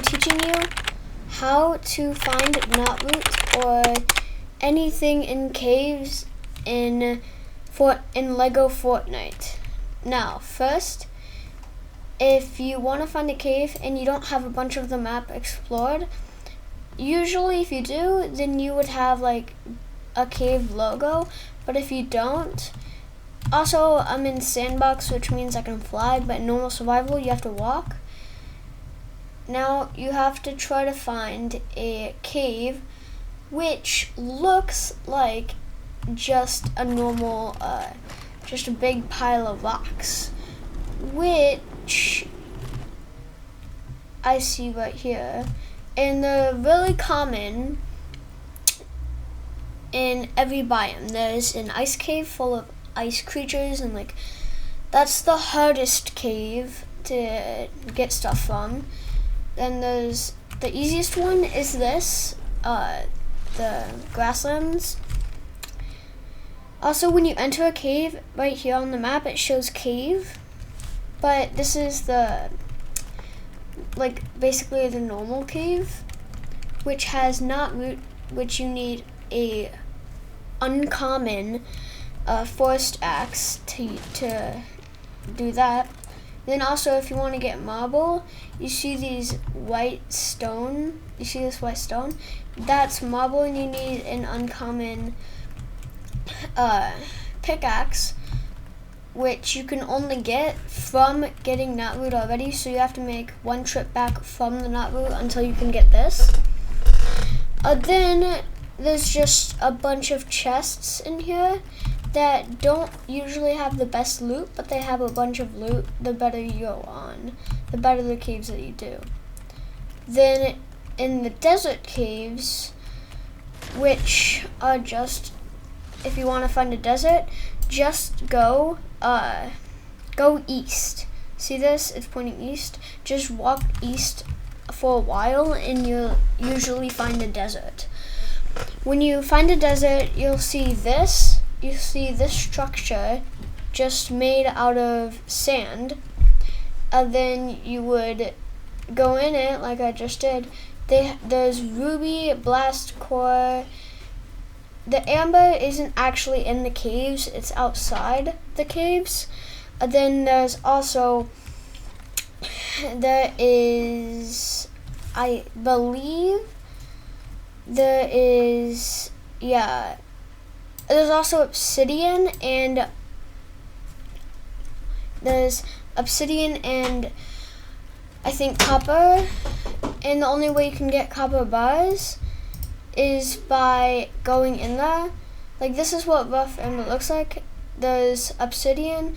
teaching you how to find knotroot or anything in caves in Lego Fortnite. Now, first, if you want to find a cave and you don't have a bunch of the map explored, usually if you do, then you would have like a cave logo, but if you don't, also I'm in sandbox, which means I can fly, but in normal survival you have to walk. Now you have to try to find a cave which looks like just a normal, just a big pile of rocks, which I see right here. And they're really common in every biome. There's an ice cave full of ice creatures, and like that's the hardest cave to get stuff from. Then there's the easiest one is this, the grasslands. Also, when you enter a cave, right here on the map it shows cave, but this is the basically the normal cave, which has knotroot, which you need a uncommon forest axe to do that. Then also, if you want to get marble, you see these white stone. You see this white stone? That's marble, and you need an uncommon pickaxe, which you can only get from getting knotroot already. So you have to make one trip back from the knotroot until you can get this. Then there's just a bunch of chests in here that don't usually have the best loot, but they have a bunch of loot the better you go on, the better the caves that you do. Then in the desert caves, which are just, if you want to find a desert, just go east. See this? It's pointing east. Just walk east for a while and you'll usually find a desert. When you find a desert, you'll see this. You see this structure just made out of sand, and then you would go in it like I just did. There's ruby, blast core. The amber isn't actually in the caves, it's outside the caves. Then there's also, there is, I believe, there is, yeah, there's also obsidian, and there's obsidian and I think copper, and the only way you can get copper bars is by going in there. Like this is what rough emerald looks like. There's obsidian,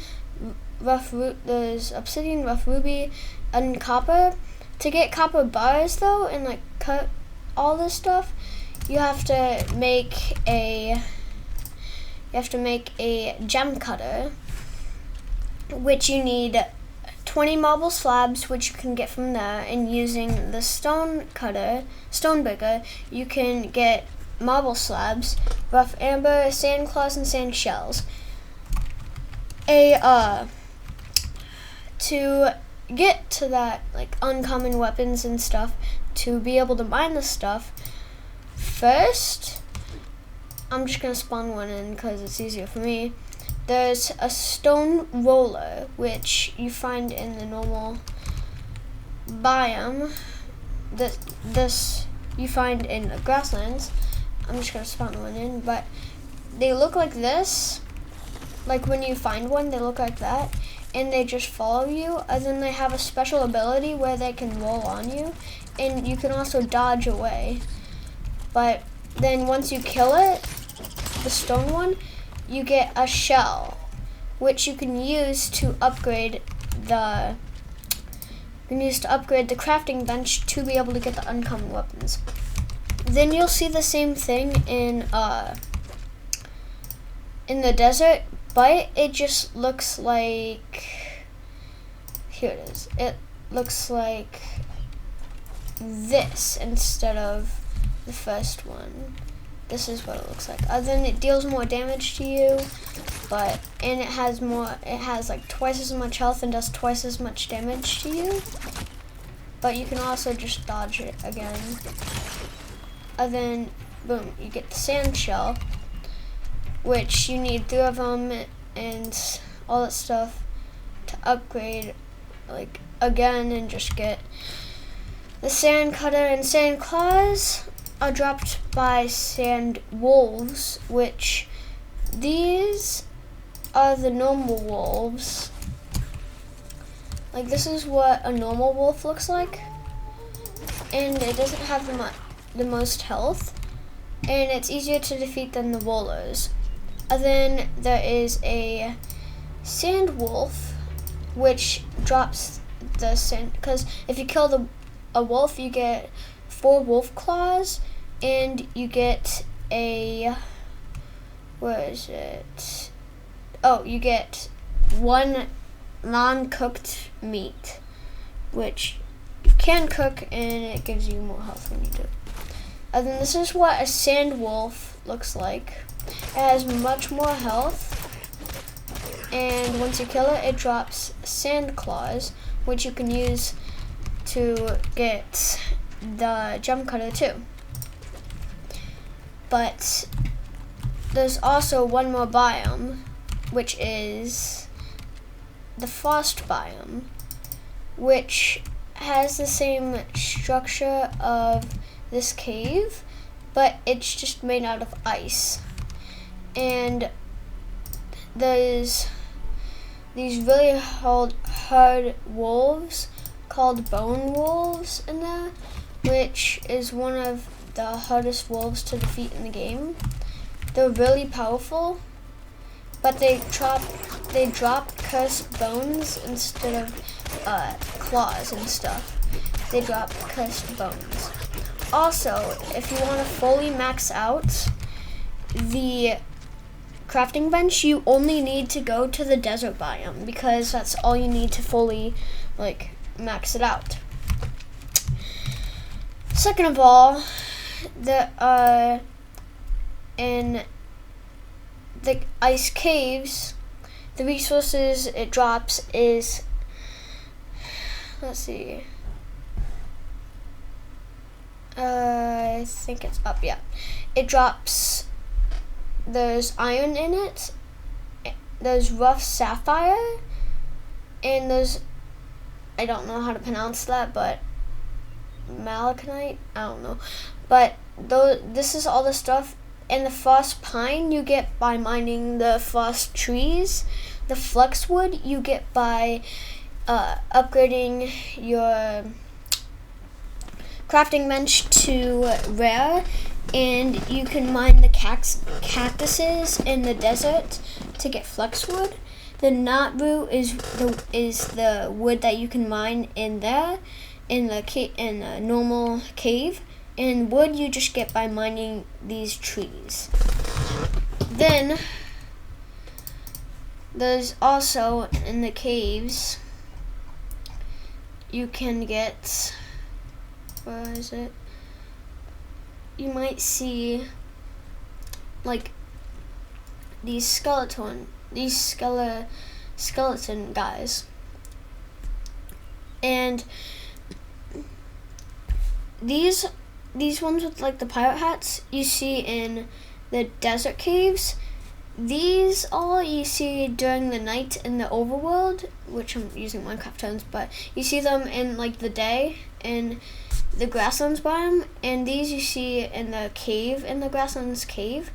rough ruby, and copper. To get copper bars though, and like cut all this stuff, you have to make a gem cutter, which you need 20 marble slabs, which you can get from there, and using the stone breaker, you can get marble slabs, rough amber, sand claws, and sand shells. To get to that, like uncommon weapons and stuff, to be able to mine the stuff, first, I'm just gonna spawn one in because it's easier for me. There's a stone roller, which you find in the normal biome. This you find in the grasslands. I'm just gonna spawn one in, but they look like this. Like when you find one, they look like that, and they just follow you. And then they have a special ability where they can roll on you, and you can also dodge away. But then once you kill it, the stone one, you get a shell, which you can use to upgrade the crafting bench to be able to get the uncommon weapons. Then you'll see the same thing in the desert, but it just looks like, here it is. It looks like this instead of the first one. This is what it looks like. Other than it deals more damage to you, and it has like twice as much health and does twice as much damage to you. but you can also just dodge it again. And then, boom, you get the sand shell, which you need 3 of them and all that stuff to upgrade, like, again, and just get the sand cutter. And sand claws are dropped by sand wolves, which these are the normal wolves. Like, this is what a normal wolf looks like, and it doesn't have the most health, and it's easier to defeat than the rollers. And then there is a sand wolf, which drops the sand, because if you kill a wolf, you get 4 wolf claws, and you get a, where is it? Oh, you get 1 non-cooked meat, which you can cook, and it gives you more health when you do it. And then this is what a sand wolf looks like. It has much more health, and once you kill it, it drops sand claws, which you can use to get the jump cutter too. But there's also one more biome, which is the frost biome, which has the same structure of this cave, but it's just made out of ice. And there's these really hard wolves called bone wolves in there, which is one of the hardest wolves to defeat in the game. They're really powerful, but they drop cursed bones instead of claws and stuff. They drop cursed bones. Also, if you want to fully max out the crafting bench, you only need to go to the desert biome, because that's all you need to fully, like, max it out. Second of all, in the ice caves, the resources it drops is, let's see, I think it's up, yeah. It drops, there's iron in it, there's rough sapphire, and there's, I don't know how to pronounce that, but malachite, I don't know. But this is all the stuff. And the frost pine you get by mining the frost trees. The flex wood you get by upgrading your crafting bench to rare, and you can mine the cactuses in the desert to get flex wood. The knot root is the wood that you can mine in there, in the normal cave. And wood you just get by mining these trees. Then there's also in the caves you can get, where is it? You might see like these skeleton guys. And these ones with like the pirate hats you see in the desert caves. These all you see during the night in the overworld, which I'm using Minecraft terms, but you see them in like the day in the grasslands biome, and these you see in the cave, in the grasslands cave.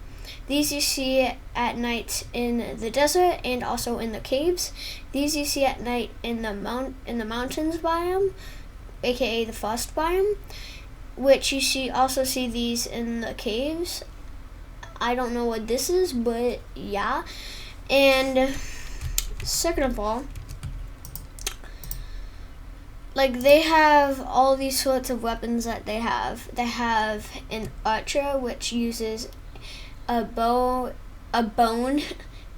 These you see at night in the desert and also in the caves. These you see at night in the mountains biome, aka the frost biome, which you also see these in the caves. I don't know what this is, but yeah. And second of all, like, they have all these sorts of weapons that they have. They have an archer, which uses a bone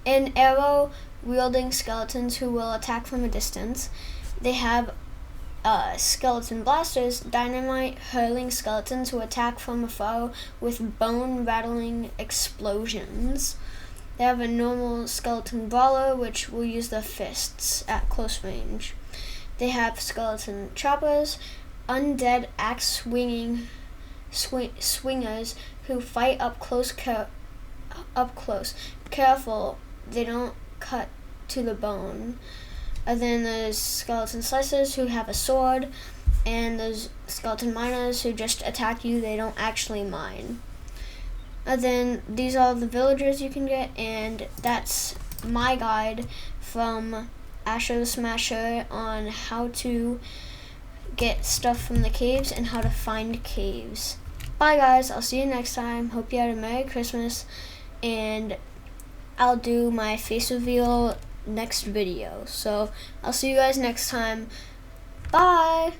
and arrow wielding skeletons who will attack from a distance. They have skeleton blasters, dynamite hurling skeletons who attack from afar with bone rattling explosions. They have a normal skeleton brawler, which will use their fists at close range. They have skeleton choppers, undead axe swingers who fight up close. Careful, they don't cut to the bone. And then there's skeleton slicers who have a sword, and there's skeleton miners who just attack you. They don't actually mine. And then these are the villagers you can get, and that's my guide from Asher the Smasher on how to get stuff from the caves and how to find caves. Bye guys, I'll see you next time. Hope you had a Merry Christmas, and I'll do my face reveal next video. So I'll see you guys next time. Bye!